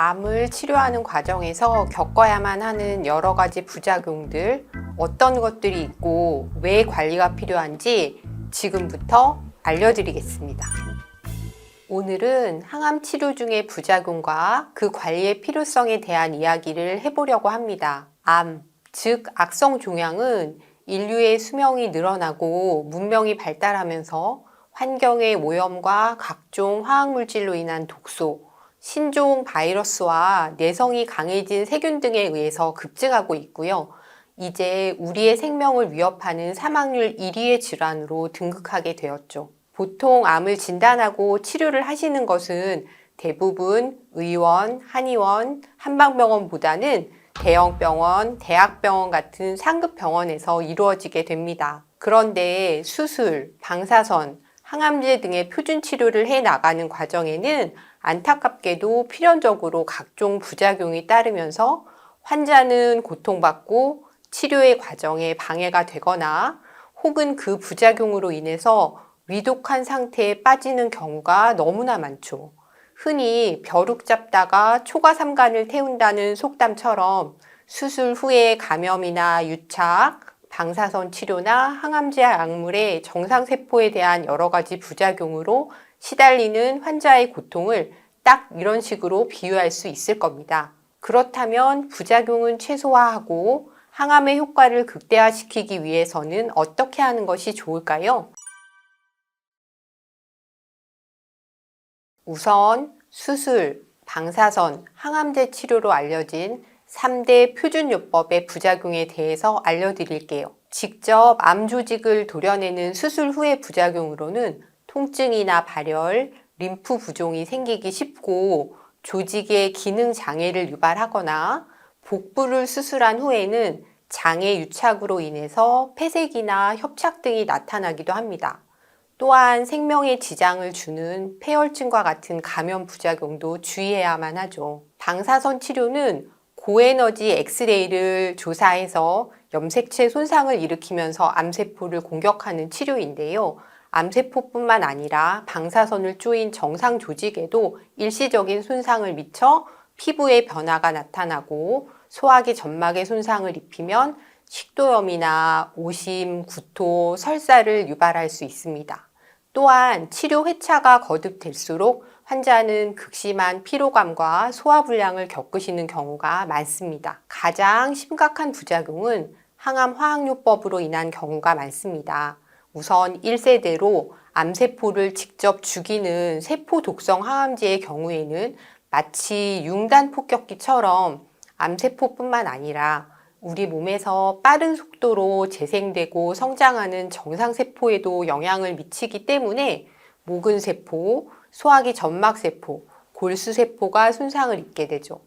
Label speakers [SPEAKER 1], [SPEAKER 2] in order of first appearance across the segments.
[SPEAKER 1] 암을 치료하는 과정에서 겪어야만 하는 여러 가지 부작용들, 어떤 것들이 있고 왜 관리가 필요한지 지금부터 알려드리겠습니다. 오늘은 항암 치료 중의 부작용과 그 관리의 필요성에 대한 이야기를 해보려고 합니다. 암, 즉 악성 종양은 인류의 수명이 늘어나고 문명이 발달하면서 환경의 오염과 각종 화학물질로 인한 독소, 신종 바이러스와 내성이 강해진 세균 등에 의해서 급증하고 있고요. 이제 우리의 생명을 위협하는 사망률 1위의 질환으로 등극하게 되었죠. 보통 암을 진단하고 치료를 하시는 것은 대부분 의원, 한의원, 한방병원보다는 대형병원, 대학병원 같은 상급 병원에서 이루어지게 됩니다. 그런데 수술, 방사선, 항암제 등의 표준 치료를 해 나가는 과정에는 안타깝게도 필연적으로 각종 부작용이 따르면서 환자는 고통받고 치료의 과정에 방해가 되거나 혹은 그 부작용으로 인해서 위독한 상태에 빠지는 경우가 너무나 많죠. 흔히 벼룩 잡다가 초과삼간을 태운다는 속담처럼 수술 후에 감염이나 유착, 방사선 치료나 항암제 약물의 정상세포에 대한 여러 가지 부작용으로 시달리는 환자의 고통을 딱 이런 식으로 비유할 수 있을 겁니다. 그렇다면 부작용은 최소화하고 항암의 효과를 극대화시키기 위해서는 어떻게 하는 것이 좋을까요? 우선 수술, 방사선, 항암제 치료로 알려진 3대 표준요법의 부작용에 대해서 알려드릴게요. 직접 암 조직을 도려내는 수술 후의 부작용으로는 통증이나 발열, 림프 부종이 생기기 쉽고 조직의 기능 장애를 유발하거나 복부를 수술한 후에는 장애 유착으로 인해서 폐색이나 협착 등이 나타나기도 합니다. 또한 생명에 지장을 주는 폐혈증과 같은 감염 부작용도 주의해야만 하죠. 방사선 치료는 고에너지 엑스레이를 조사해서 염색체 손상을 일으키면서 암세포를 공격하는 치료인데요. 암세포뿐만 아니라 방사선을 쪼인 정상 조직에도 일시적인 손상을 미쳐 피부에 변화가 나타나고 소화기 점막에 손상을 입히면 식도염이나 오심, 구토, 설사를 유발할 수 있습니다. 또한 치료 회차가 거듭될수록 환자는 극심한 피로감과 소화불량을 겪으시는 경우가 많습니다. 가장 심각한 부작용은 항암 화학요법으로 인한 경우가 많습니다. 우선 1세대로 암세포를 직접 죽이는 세포 독성 항암제의 경우에는 마치 융단 폭격기처럼 암세포뿐만 아니라 우리 몸에서 빠른 속도로 재생되고 성장하는 정상세포에도 영향을 미치기 때문에 모근세포, 소화기 점막세포, 골수세포가 손상을 입게 되죠.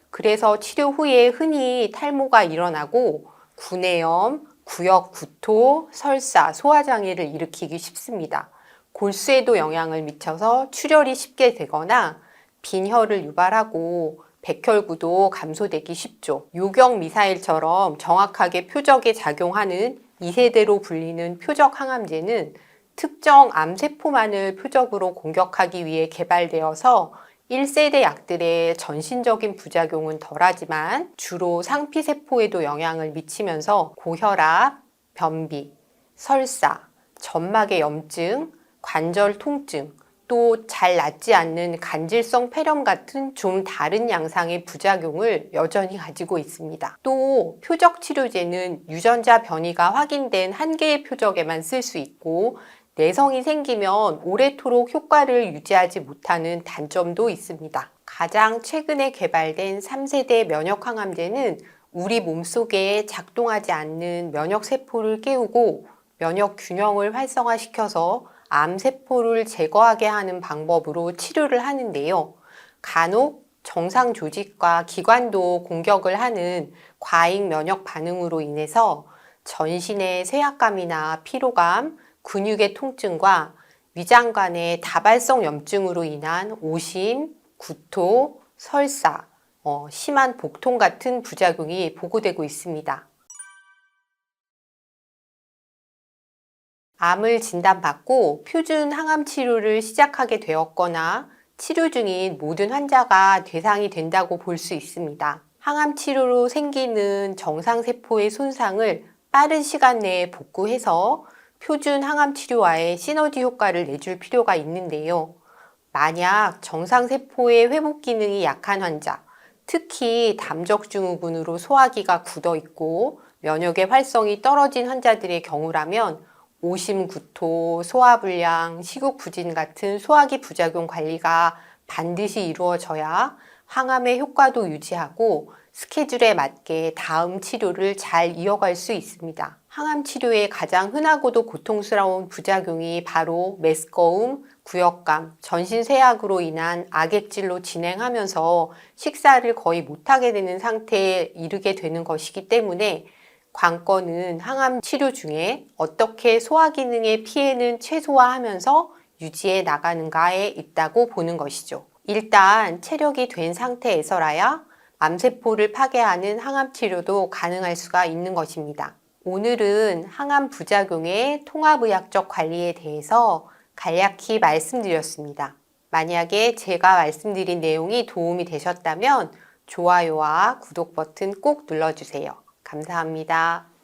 [SPEAKER 1] 그래서 치료 후에 흔히 탈모가 일어나고 구내염, 구역 구토, 설사, 소화장애를 일으키기 쉽습니다. 골수에도 영향을 미쳐서 출혈이 쉽게 되거나 빈혈을 유발하고 백혈구도 감소되기 쉽죠. 요격 미사일처럼 정확하게 표적에 작용하는 2세대로 불리는 표적 항암제는 특정 암세포만을 표적으로 공격하기 위해 개발되어서 1세대 약들의 전신적인 부작용은 덜하지만 주로 상피세포에도 영향을 미치면서 고혈압, 변비, 설사, 점막의 염증, 관절 통증, 또 잘 낫지 않는 간질성 폐렴 같은 좀 다른 양상의 부작용을 여전히 가지고 있습니다. 또 표적 치료제는 유전자 변이가 확인된 한 개의 표적에만 쓸 수 있고 내성이 생기면 오래도록 효과를 유지하지 못하는 단점도 있습니다. 가장 최근에 개발된 3세대 면역항암제는 우리 몸속에 작동하지 않는 면역세포를 깨우고 면역 균형을 활성화시켜서 암세포를 제거하게 하는 방법으로 치료를 하는데요. 간혹 정상 조직과 기관도 공격을 하는 과잉 면역 반응으로 인해서 전신의 쇠약감이나 피로감, 근육의 통증과 위장관의 다발성 염증으로 인한 오심, 구토, 설사, 심한 복통 같은 부작용이 보고되고 있습니다. 암을 진단받고 표준 항암 치료를 시작하게 되었거나 치료 중인 모든 환자가 대상이 된다고 볼 수 있습니다. 항암 치료로 생기는 정상세포의 손상을 빠른 시간 내에 복구해서 표준 항암 치료와의 시너지 효과를 내줄 필요가 있는데요. 만약 정상세포의 회복 기능이 약한 환자, 특히 담적증후군으로 소화기가 굳어 있고 면역의 활성이 떨어진 환자들의 경우라면 오심, 구토, 소화불량, 식욕부진 같은 소화기 부작용 관리가 반드시 이루어져야 항암의 효과도 유지하고 스케줄에 맞게 다음 치료를 잘 이어갈 수 있습니다. 항암 치료의 가장 흔하고도 고통스러운 부작용이 바로 메스꺼움, 구역감, 전신쇠약으로 인한 악액질로 진행하면서 식사를 거의 못하게 되는 상태에 이르게 되는 것이기 때문에 관건은 항암 치료 중에 어떻게 소화 기능의 피해는 최소화하면서 유지해 나가는가에 있다고 보는 것이죠. 일단 체력이 된 상태에서라야 암세포를 파괴하는 항암 치료도 가능할 수가 있는 것입니다. 오늘은 항암 부작용의 통합의학적 관리에 대해서 간략히 말씀드렸습니다. 만약에 제가 말씀드린 내용이 도움이 되셨다면 좋아요와 구독 버튼 꼭 눌러주세요. 감사합니다.